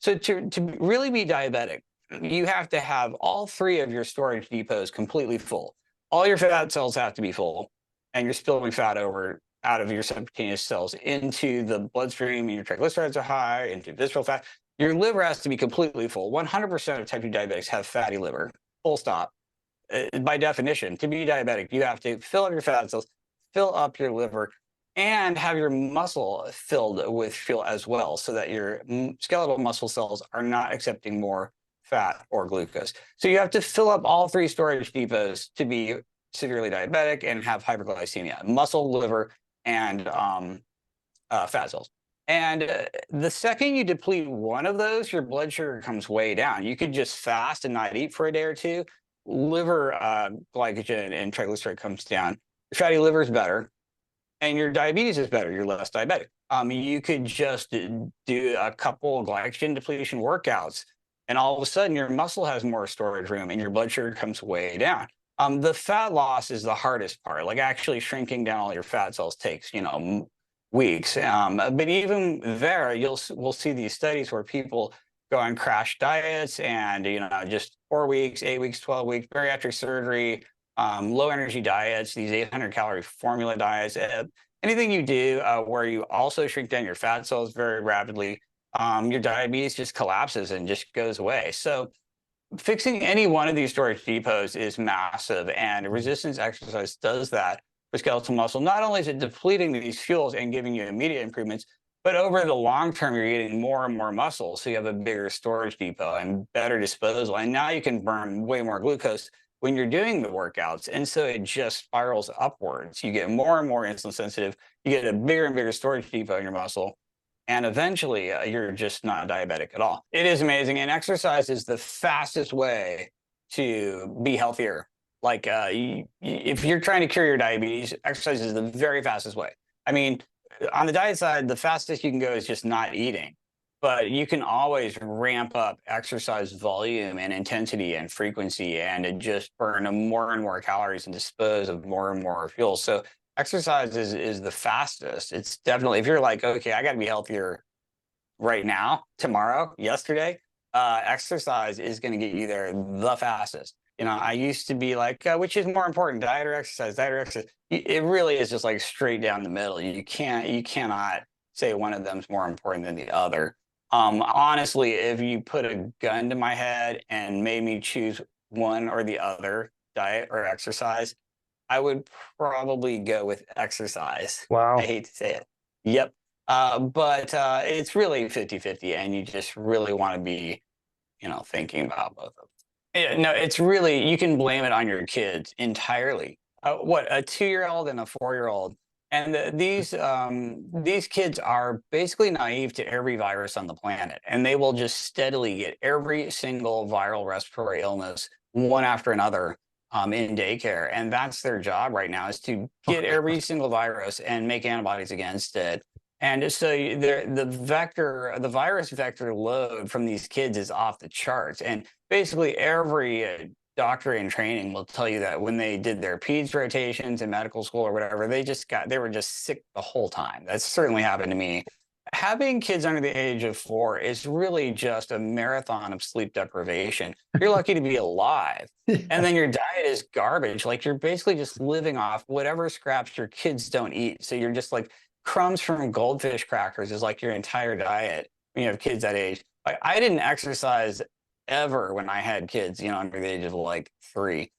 So to really be diabetic, you have to have all three of your storage depots completely full. All your fat cells have to be full, and you're spilling fat over out of your subcutaneous cells into the bloodstream, and your triglycerides are high, into visceral fat. Your liver has to be completely full. 100% of type 2 diabetics have fatty liver, full stop. By definition, to be diabetic, you have to fill up your fat cells, fill up your liver, and have your muscle filled with fuel as well, so that your skeletal muscle cells are not accepting more fat or glucose. So you have to fill up all three storage depots to be severely diabetic and have hyperglycemia: muscle, liver, and fat cells. And the second you deplete one of those, your blood sugar comes way down. You could just fast and not eat for a day or two. Liver glycogen and triglyceride comes down. Your fatty liver is better, and your diabetes is better. You're less diabetic. You could just do a couple of glycogen depletion workouts, and all of a sudden your muscle has more storage room, and your blood sugar comes way down. The fat loss is the hardest part. Like actually shrinking down all your fat cells takes, weeks. But even there, we'll see these studies where people go on crash diets and just 4 weeks, 8 weeks, 12 weeks, bariatric surgery, low energy diets, these 800 calorie formula diets. Anything you do where you also shrink down your fat cells very rapidly, your diabetes just collapses and just goes away. So fixing any one of these storage depots is massive, and resistance exercise does that for skeletal muscle. Not only is it depleting these fuels and giving you immediate improvements, but over the long term, you're getting more and more muscle. So you have a bigger storage depot and better disposal. And now you can burn way more glucose when you're doing the workouts. And so it just spirals upwards. You get more and more insulin sensitive. You get a bigger and bigger storage depot in your muscle. And eventually, you're just not diabetic at all. It is amazing. And exercise is the fastest way to be healthier. Like if you're trying to cure your diabetes, exercise is the very fastest way. I mean, on the diet side, the fastest you can go is just not eating. But you can always ramp up exercise volume and intensity and frequency, and it just burn more and more calories and dispose of more and more fuel. So exercise is the fastest. It's definitely, if you're like, okay, I got to be healthier right now, tomorrow, yesterday, exercise is going to get you there the fastest. I used to be like, which is more important, diet or exercise? Diet or exercise? It really is just like straight down the middle. You cannot say one of them's more important than the other. Honestly, if you put a gun to my head and made me choose one or the other, diet or exercise, I would probably go with exercise. Wow. I hate to say it. Yep. But it's really 50-50, and you just really want to be, thinking about both of them. Yeah, no, it's really, you can blame it on your kids entirely. What, a 2-year-old and a 4-year-old, and these kids are basically naive to every virus on the planet, and they will just steadily get every single viral respiratory illness one after another in daycare, and that's their job right now, is to get every single virus and make antibodies against it. And so the virus vector load from these kids is off the charts. And basically every doctor in training will tell you that when they did their peds rotations in medical school or whatever, they were just sick the whole time. That's certainly happened to me. Having kids under the age of 4 is really just a marathon of sleep deprivation. You're lucky to be alive. And then your diet is garbage. Like, you're basically just living off whatever scraps your kids don't eat. So you're just like, crumbs from goldfish crackers is like your entire diet when you have kids that age. Like, I didn't exercise ever when I had kids, under the age of like 3.